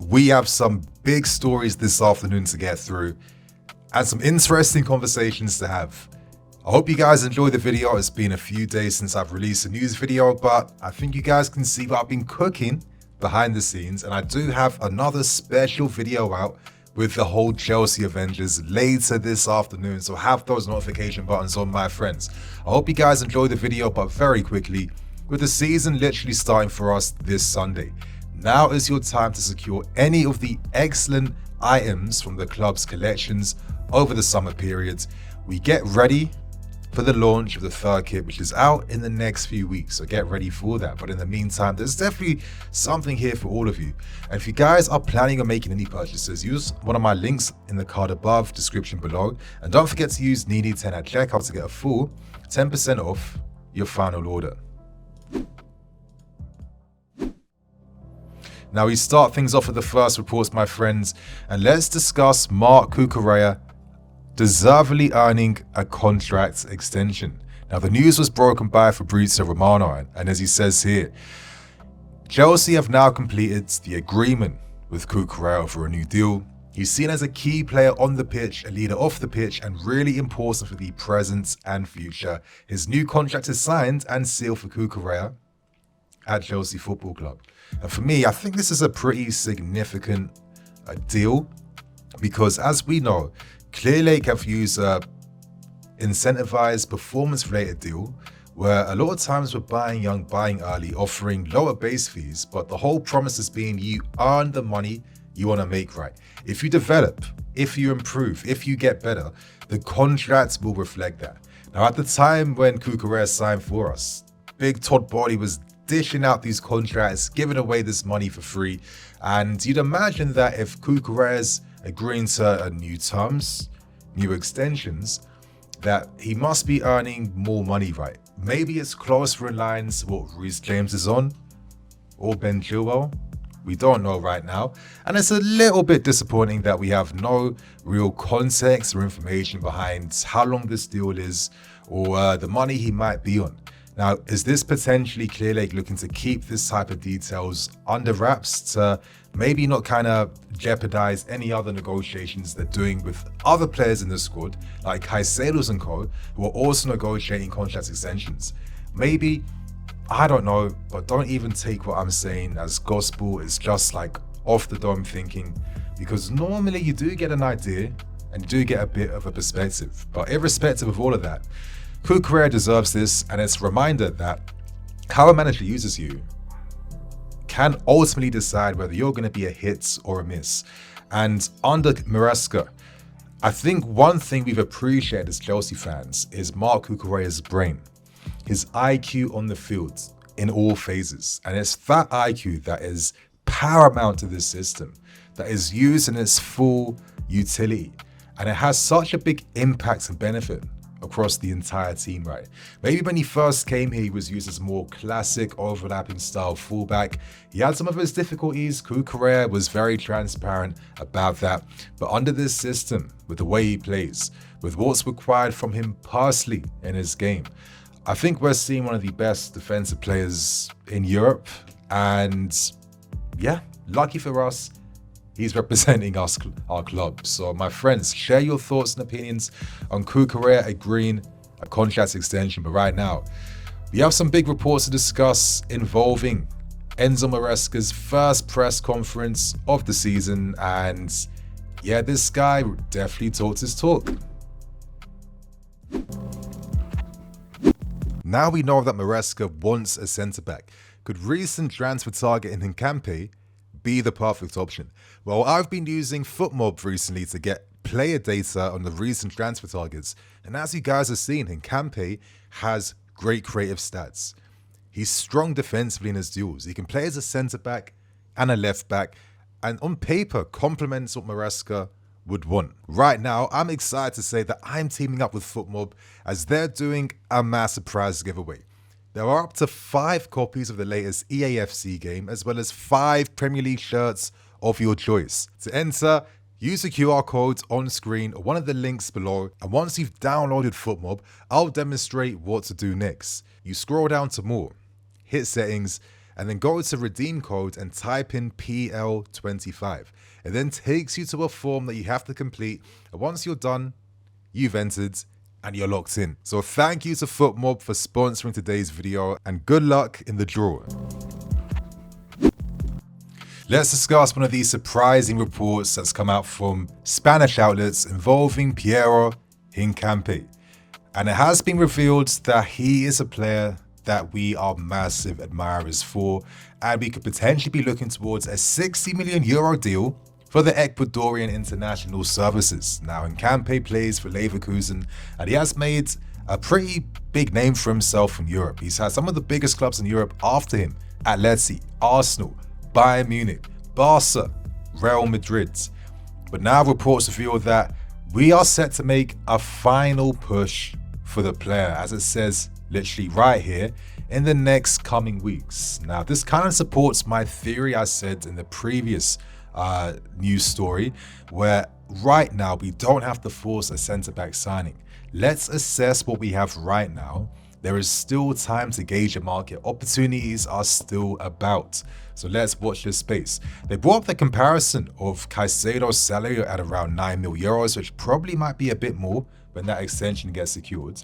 we have some big stories this afternoon to get through and some interesting conversations to have. I hope you guys enjoyed the video. It's been a few days since I've released a news video, but I think you guys can see what I've been cooking behind the scenes, and I do have another special video out with the whole Chelsea Avengers later this afternoon, so have those notification buttons on, my friends. I hope you guys enjoyed the video, but very quickly, with the season literally starting for us this Sunday, now is your time to secure any of the excellent items from the club's collections over the summer period. We get ready for the launch of the third kit, which is out in the next few weeks, so get ready for that. But in the meantime, there's definitely something here for all of you. And if you guys are planning on making any purchases, use one of my links in the card above, description below, and don't forget to use Nini10 at checkout to get a full 10% off your final order. Now we start things off with the first reports, my friends, and let's discuss Marc Cucurella deservedly earning a contract extension. Now the news was broken by Fabrizio Romano, and as he says here, Chelsea have now completed the agreement with Cucurella for a new deal. He's seen as a key player on the pitch, a leader off the pitch, and really important for the present and future. His new contract is signed and sealed for Cucurella at Chelsea Football Club. And for me, I think this is a pretty significant deal, because as we know, Clearlake have used a incentivized performance-related deal where a lot of times we're buying young, buying early, offering lower base fees, but the whole promise is being you earn the money you want to make, right? If you develop, if you improve, if you get better, the contracts will reflect that. Now, at the time when Cucurella signed for us, Big Todd Body was dishing out these contracts, giving away this money for free, and you'd imagine that if Cucurella's agreeing to new terms, new extensions, that he must be earning more money, right? Maybe it's closer in line to what Reece James is on, or Ben Chilwell. We don't know right now, and it's a little bit disappointing that we have no real context or information behind how long this deal is, or the money he might be on. Now, is this potentially Clearlake looking to keep this type of details under wraps to maybe not kind of jeopardize any other negotiations they're doing with other players in the squad, like Caicedo and co, who are also negotiating contract extensions? Maybe, I don't know, but don't even take what I'm saying as gospel. It's just like off the dome thinking, because normally you do get an idea and you do get a bit of a perspective. But irrespective of all of that, Cucurella deserves this, and it's a reminder that how a manager uses you can ultimately decide whether you're going to be a hit or a miss. And under Maresca, I think one thing we've appreciated as Chelsea fans is Marc Cucurella's brain, his IQ on the field in all phases. And it's that IQ that is paramount to this system, that is used in its full utility. And it has such a big impact and benefit across the entire team, right? Maybe when he first came here, he was used as a more classic overlapping style fullback. He had some of his difficulties. Cucurella was very transparent about that. But under this system, with the way he plays, with what's required from him personally in his game, I think we're seeing one of the best defensive players in Europe. And yeah, lucky for us, he's representing us, our club. So my friends, share your thoughts and opinions on Cucurella agreeing a contract extension. But right now, we have some big reports to discuss involving Enzo Maresca's first press conference of the season. And yeah, this guy definitely talks his talk. Now we know that Maresca wants a centre-back. Could recent transfer target in Hincapie be the perfect option? Well, I've been using FootMob recently to get player data on the recent transfer targets, and as you guys have seen, Hincapie has great creative stats. He's strong defensively in his duels. He can play as a centre-back and a left-back, and on paper complements what Maresca would want. Right now, I'm excited to say that I'm teaming up with FootMob as they're doing a massive prize giveaway. There are up to 5 copies of the latest EAFC game, as well as 5 Premier League shirts of your choice. To enter, use the QR code on screen or one of the links below, and once you've downloaded FootMob, I'll demonstrate what to do next. You scroll down to more, hit settings, and then go to redeem code and type in PL25. It then takes you to a form that you have to complete, and once you're done, you've entered and you're locked in. So thank you to FootMob for sponsoring today's video, and good luck in the draw. Let's discuss one of these surprising reports that's come out from Spanish outlets involving Piero Hincapie. And it has been revealed that he is a player that we are massive admirers for, and we could potentially be looking towards a 60 million euro deal for the Ecuadorian international services. Now, Hincapie plays for Leverkusen, and he has made a pretty big name for himself in Europe. He's had some of the biggest clubs in Europe after him: Atleti, Arsenal, Bayern Munich, Barca, Real Madrid. But now reports reveal that we are set to make a final push for the player, as it says literally right here, in the next coming weeks. Now, this kind of supports my theory I said in the previous news story, where right now we don't have to force a centre-back signing. Let's assess what we have right now. There is still time to gauge the market. Opportunities are still about. So let's watch this space. They brought up the comparison of Caicedo's salary at around 9 mil euros, which probably might be a bit more when that extension gets secured.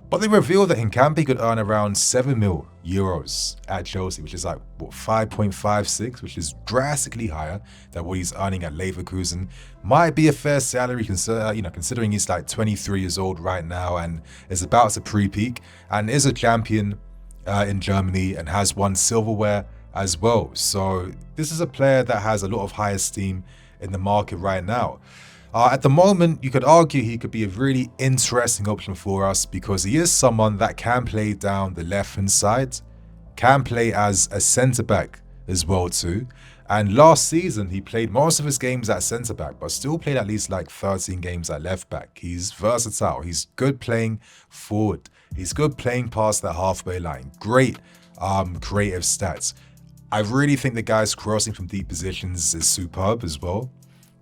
But they revealed that Hincapie could earn around 7 mil euros at Chelsea, which is like, what, 5.56, which is drastically higher than what he's earning at Leverkusen. Might be a fair salary, considering he's like 23 years old right now and is about to pre-peak, and is a champion in Germany and has won silverware as well. So this is a player that has a lot of high esteem in the market right now. At the moment, you could argue he could be a really interesting option for us because he is someone that can play down the left-hand side, can play as a centre-back as well too. And last season, he played most of his games at centre-back, but still played at least like 13 games at left-back. He's versatile. He's good playing forward. He's good playing past that halfway line. Great creative stats. I really think the guy's crossing from deep positions is superb as well.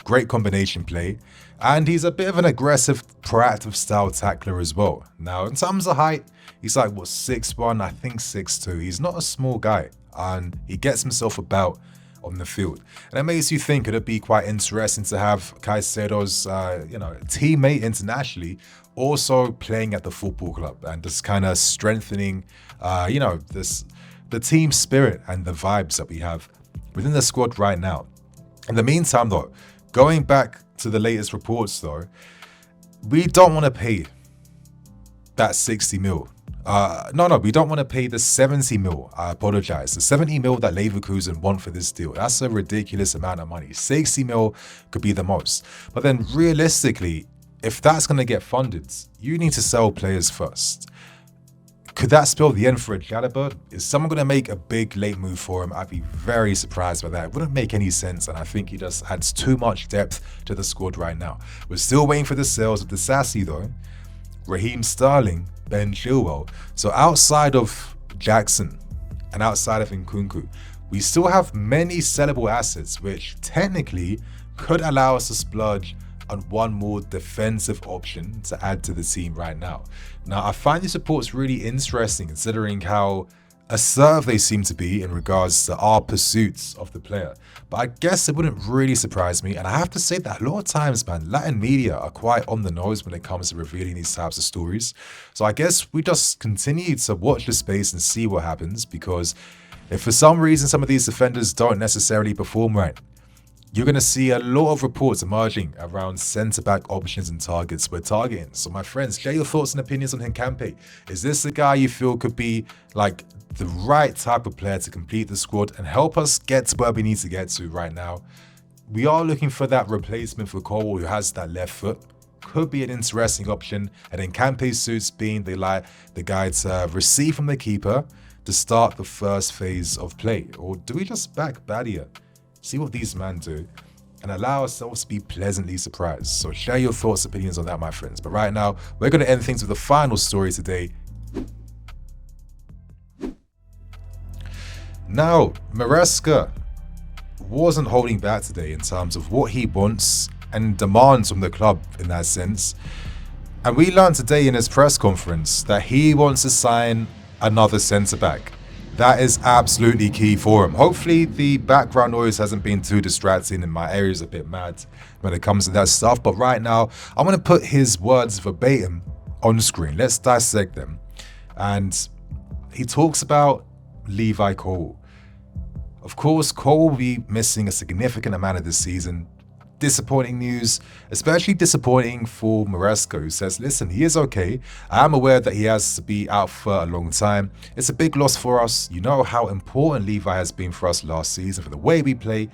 Great combination play, and he's a bit of an aggressive, proactive style tackler as well. Now, in terms of height, he's like, what, 6'1", I think 6'2". He's not a small guy, and he gets himself about on the field. And it makes you think, could it be quite interesting to have Caicedo's, teammate internationally also playing at the football club and just kind of strengthening, the team spirit and the vibes that we have within the squad right now. In the meantime, though, going back to the latest reports, though, we don't want to pay that 60 mil. We don't want to pay the 70 mil. I apologize. The 70 mil that Leverkusen want for this deal. That's a ridiculous amount of money. 60 mil could be the most. But then realistically, if that's going to get funded, you need to sell players first. Could that spell the end for a Jalabert? Is someone going to make a big late move for him? I'd be very surprised by that. It wouldn't make any sense, and I think he just adds too much depth to the squad right now. We're still waiting for the sales of the Sassy, though. Raheem Sterling, Ben Chilwell. So outside of Jackson and outside of Nkunku, we still have many sellable assets, which technically could allow us to splurge on one more defensive option to add to the team right now. Now, I find these reports really interesting considering how assertive they seem to be in regards to our pursuits of the player. But I guess it wouldn't really surprise me, and I have to say that a lot of times, man, Latin media are quite on the nose when it comes to revealing these types of stories. So I guess we just continue to watch the space and see what happens, because if for some reason some of these defenders don't necessarily perform right, you're going to see a lot of reports emerging around centre-back options and targets we're targeting. So my friends, share your thoughts and opinions on Hincapie. Is this a guy you feel could be like the right type of player to complete the squad and help us get to where we need to get to right now? We are looking for that replacement for Cole, who has that left foot. Could be an interesting option. And Hincapie suits being the guy to receive from the keeper to start the first phase of play. Or do we just back Badia? See what these men do and allow ourselves to be pleasantly surprised. So share your thoughts, opinions on that, my friends. But right now, we're going to end things with the final story today. Now, Maresca wasn't holding back today in terms of what he wants and demands from the club in that sense. And we learned today in his press conference that he wants to sign another centre-back. That is absolutely key for him. Hopefully the background noise hasn't been too distracting and my area's a bit mad when it comes to that stuff. But right now, I'm going to put his words verbatim on screen. Let's dissect them. And he talks about Levi Cole. Of course, Cole will be missing a significant amount of this season. Disappointing news, especially disappointing for Maresca, who says, listen, he is okay. I am aware that he has to be out for a long time. It's a big loss for us. You know how important Levi has been for us last season, for the way we play.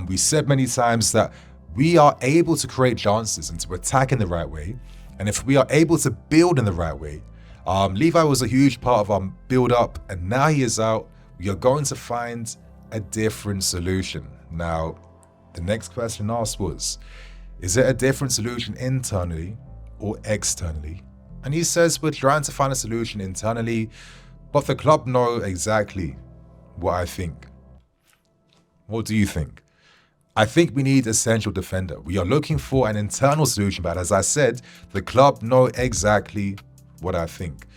We said many times that we are able to create chances and to attack in the right way. And if we are able to build in the right way, Levi was a huge part of our build-up, and now he is out. We are going to find a different solution. Now, the next question asked was, is it a different solution internally or externally? And he says we're trying to find a solution internally, but the club know exactly what I think. What do you think? I think we need a central defender. We are looking for an internal solution, but as I said, the club know exactly what I think.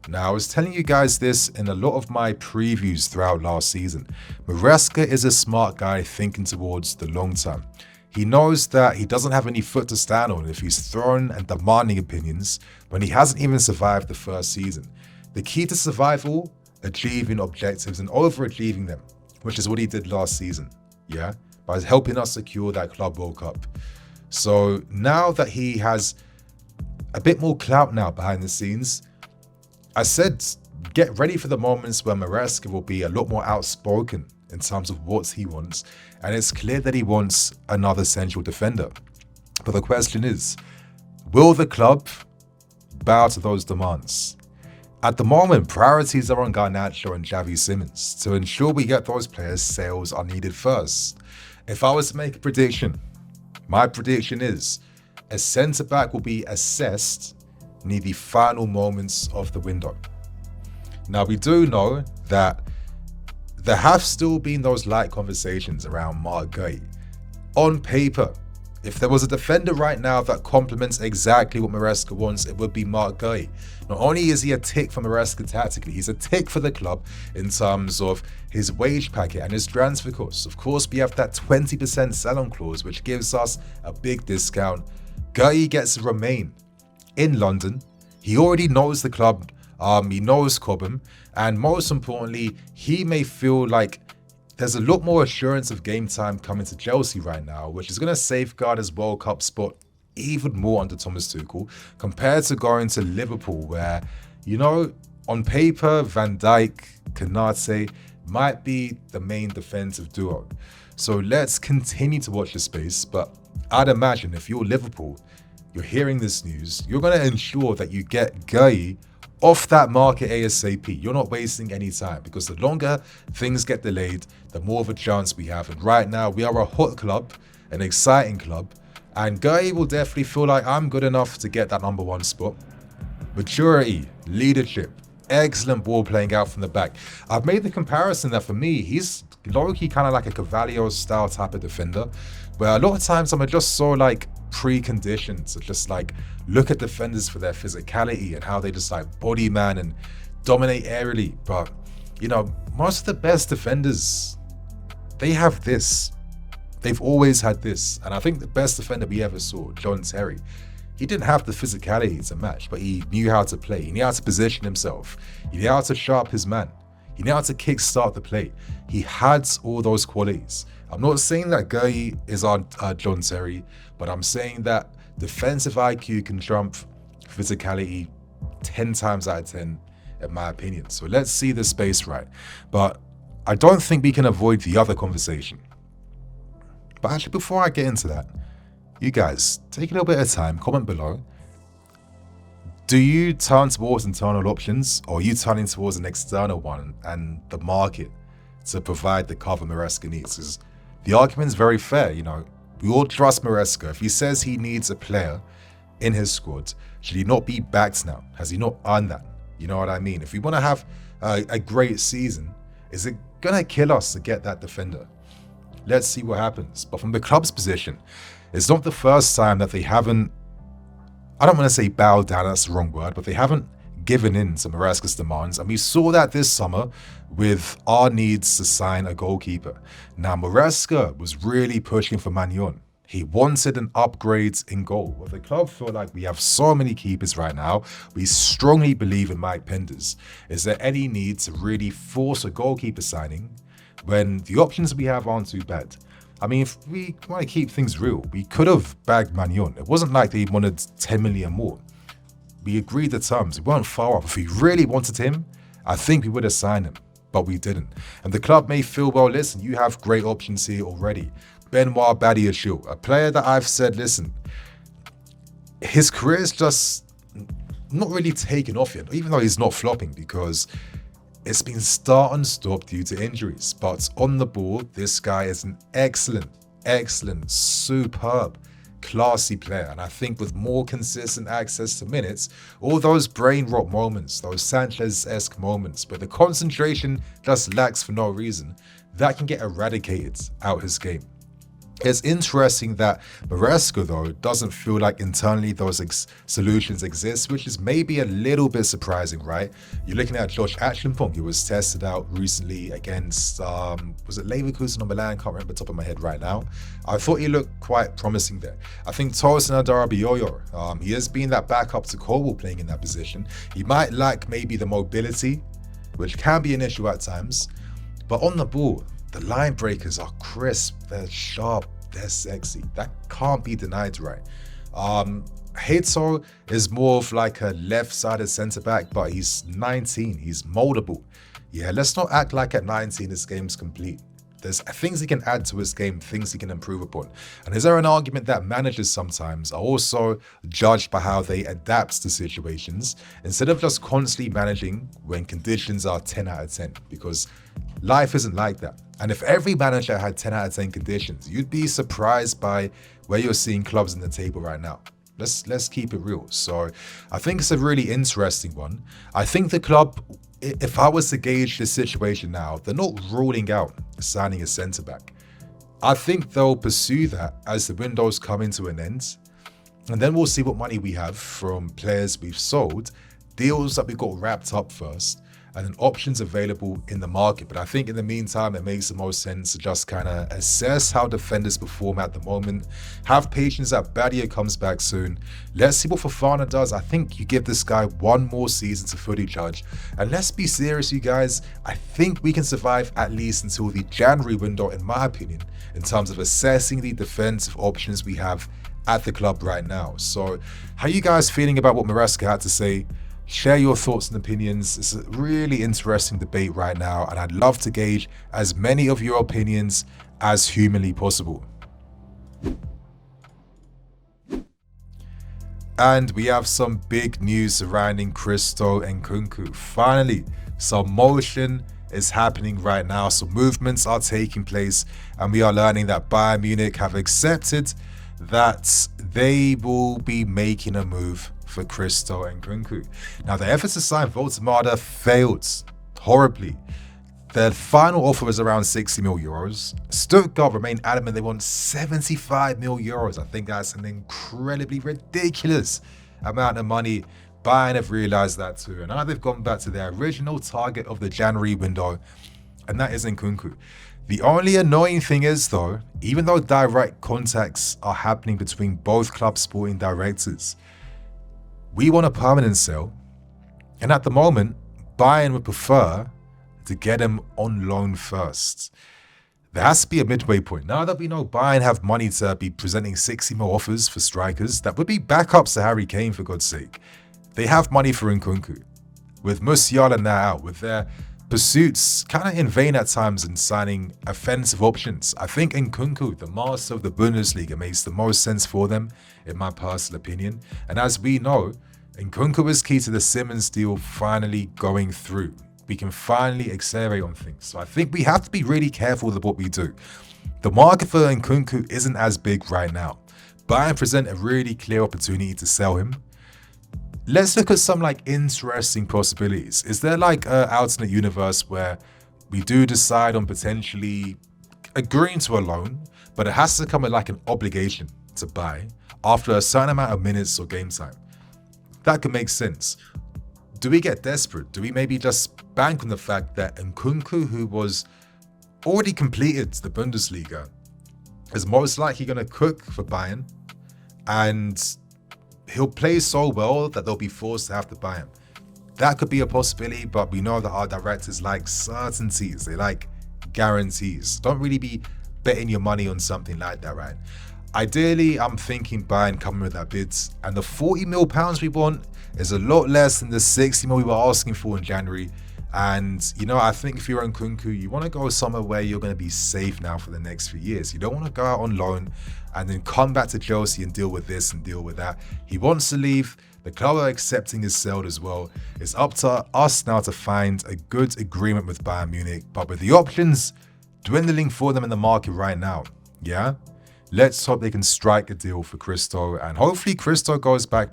Now, I was telling you guys this in a lot of my previews throughout last season. Maresca is a smart guy thinking towards the long term. He knows that he doesn't have any foot to stand on if he's throwing and demanding opinions when he hasn't even survived the first season. The key to survival, achieving objectives and overachieving them, which is what he did last season, yeah? By helping us secure that Club World Cup. So now that he has a bit more clout now behind the scenes, I said, get ready for the moments where Maresca will be a lot more outspoken in terms of what he wants. And it's clear that he wants another central defender. But the question is, will the club bow to those demands? At the moment, priorities are on Garnacho and Xavi Simons. To ensure we get those players, sales are needed first. If I was to make a prediction, my prediction is a centre-back will be assessed near the final moments of the window. Now, we do know that there have still been those light conversations around Marc Guéhi. On paper, if there was a defender right now that complements exactly what Maresca wants, it would be Marc Guéhi. Not only is he a tick for Maresca tactically, he's a tick for the club in terms of his wage packet and his transfer costs. Of course, we have that 20% sell-on clause, which gives us a big discount. Guéhi gets to remain in London. He already knows the club, he knows Cobham, and most importantly, he may feel like there's a lot more assurance of game time coming to Chelsea right now, which is going to safeguard his World Cup spot even more under Thomas Tuchel, compared to going to Liverpool, where, you know, on paper, Van Dijk, Konate might be the main defensive duo. So let's continue to watch the space, but I'd imagine if you're Liverpool, you're hearing this news, you're going to ensure that you get Guéhi off that market ASAP. You're not wasting any time, because the longer things get delayed, the more of a chance we have. And right now, we are a hot club, an exciting club, and Guéhi will definitely feel like I'm good enough to get that number one spot. Maturity, leadership, excellent ball playing out from the back. I've made the comparison that for me, he's low-key kind of like a Cavalier style type of defender, where a lot of times I'm just so like preconditioned to just like look at defenders for their physicality and how they just like body man and dominate aerially. But you know, most of the best defenders, they have this. They've always had this. And I think the best defender we ever saw, John Terry, he didn't have the physicality to match, but he knew how to play. He knew how to position himself. He knew how to sharp his man. He knew how to kickstart the play. He had all those qualities. I'm not saying that Guéhi is on John Terry, but I'm saying that defensive IQ can trump physicality 10 times out of 10, in my opinion. So let's see the space right. But I don't think we can avoid the other conversation. But actually, before I get into that, you guys, take a little bit of time, comment below. Do you turn towards internal options, or are you turning towards an external one and the market to provide the cover Maresca needs? Because the argument is very fair, you know. We all trust Maresca. If he says he needs a player in his squad, should he not be backed now? Has he not earned that? You know what I mean? If we want to have a great season, is it going to kill us to get that defender? Let's see what happens. But from the club's position, it's not the first time that they haven't, I don't want to say bowed down, that's the wrong word, but they haven't given in to Maresca's demands, and we saw that this summer with our needs to sign a goalkeeper. Now, Maresca was really pushing for Magnon. He wanted an upgrade in goal. Well, the club feel like we have so many keepers right now. We strongly believe in Mike Penders. Is there any need to really force a goalkeeper signing when the options we have aren't too bad? I mean, if we want to keep things real, we could have bagged Magnon. It wasn't like they wanted 10 million more. We agreed the terms. We weren't far off. If we really wanted him, I think we would have signed him, but we didn't. And the club may feel, well, listen, you have great options here already. Benoit Badiashile, a player that I've said, listen, his career is just not really taken off yet, even though he's not flopping, because it's been start and stop due to injuries. But on the ball, this guy is an excellent, superb, classy player. And I think with more consistent access to minutes, all those brain rot moments, those Sanchez-esque moments, where the concentration just lacks for no reason, that can get eradicated out his game. It's interesting that Maresca, though, doesn't feel like internally those solutions exist, which is maybe a little bit surprising, right? You're looking at Josh Achimpong, who was tested out recently against, was it Leverkusen or Milan? Can't remember the top of my head right now. I thought he looked quite promising there. I think Tosin Adarabioyo, he has been that backup to Colwell playing in that position. He might lack maybe the mobility, which can be an issue at times, but on the ball, the line breakers are crisp, they're sharp, they're sexy. That can't be denied, right? Heto is more of like a left-sided centre-back, but he's 19, he's moldable. Yeah, let's not act like at 19 his game's complete. There's things he can add to his game, things he can improve upon. And is there an argument that managers sometimes are also judged by how they adapt to situations instead of just constantly managing when conditions are 10 out of 10? Because life isn't like that. And if every manager had 10 out of 10 conditions, you'd be surprised by where you're seeing clubs in the table right now. Let's keep it real. So I think it's a really interesting one. I think the club, if I was to gauge the situation now, they're not ruling out signing a centre-back. I think they'll pursue that as the windows come into an end. And then we'll see what money we have from players we've sold, deals that we got wrapped up first, and then options available in the market. But I think in the meantime, it makes the most sense to just kind of assess how defenders perform at the moment. Have patience that Badia comes back soon. Let's see what Fofana does. I think you give this guy one more season to fully judge. And let's be serious, you guys. I think we can survive at least until the January window, in my opinion, in terms of assessing the defensive options we have at the club right now. So how are you guys feeling about what Maresca had to say? Share your thoughts and opinions. It's a really interesting debate right now, and I'd love to gauge as many of your opinions as humanly possible. And we have some big news surrounding Christo Nkunku. Finally, some motion is happening right now. Some movements are taking place, and we are learning that Bayern Munich have accepted that they will be making a move for Christo Nkunku. Now, the efforts to sign Voltemada failed horribly. Their final offer was around 60 mil euros. Stuttgart remain adamant they want 75 mil euros. I think that's an incredibly ridiculous amount of money. Bayern have realized that too, and now they've gone back to their original target of the January window, and that is Nkunku. The only annoying thing is, though, even though direct contacts are happening between both club sporting directors, we want a permanent sale, and at the moment, Bayern would prefer to get him on loan first. There has to be a midway point. Now that we know Bayern have money to be presenting 60 mil offers for strikers, that would be backups to Harry Kane, for God's sake. They have money for Nkunku. With Musiala now out, with their pursuits kind of in vain at times in signing offensive options, I think Nkunku, the master of the Bundesliga, makes the most sense for them, in my personal opinion. And as we know, Nkunku is key to the Simmons deal finally going through. We can finally accelerate on things. So I think we have to be really careful with what we do. The market for Nkunku isn't as big right now. Bayern present a really clear opportunity to sell him. Let's look at some interesting possibilities. Is there an alternate universe where we do decide on potentially agreeing to a loan, but it has to come with an obligation to buy after a certain amount of minutes or game time? That could make sense. do we get desperate? Do we maybe just bank on the fact that Nkunku, who was already completed the Bundesliga, is most likely going to cook for Bayern, and he'll play so well that they'll be forced to have to buy him? That could be a possibility, but we know that our directors like certainties. They like guarantees. Don't really be betting your money on something like that, right? Ideally, I'm thinking Bayern coming with that bids, and the £40 million we want is a lot less than the 60 million we were asking for in January. And, you know, I think if you're Nkunku, you want to go somewhere where you're going to be safe now for the next few years. You don't want to go out on loan and then come back to Chelsea and deal with this and deal with that. He wants to leave. The club are accepting his sale as well. It's up to us now to find a good agreement with Bayern Munich. But with the options dwindling for them in the market right now, yeah, let's hope they can strike a deal for Christo, and hopefully Christo goes back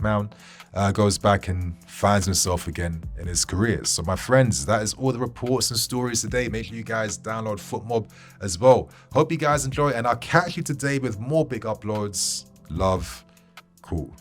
and finds himself again in his career. So my friends, that is all the reports and stories today. Make sure you guys download FootMob as well. Hope you guys enjoy, and I'll catch you today with more big uploads. Love, cool.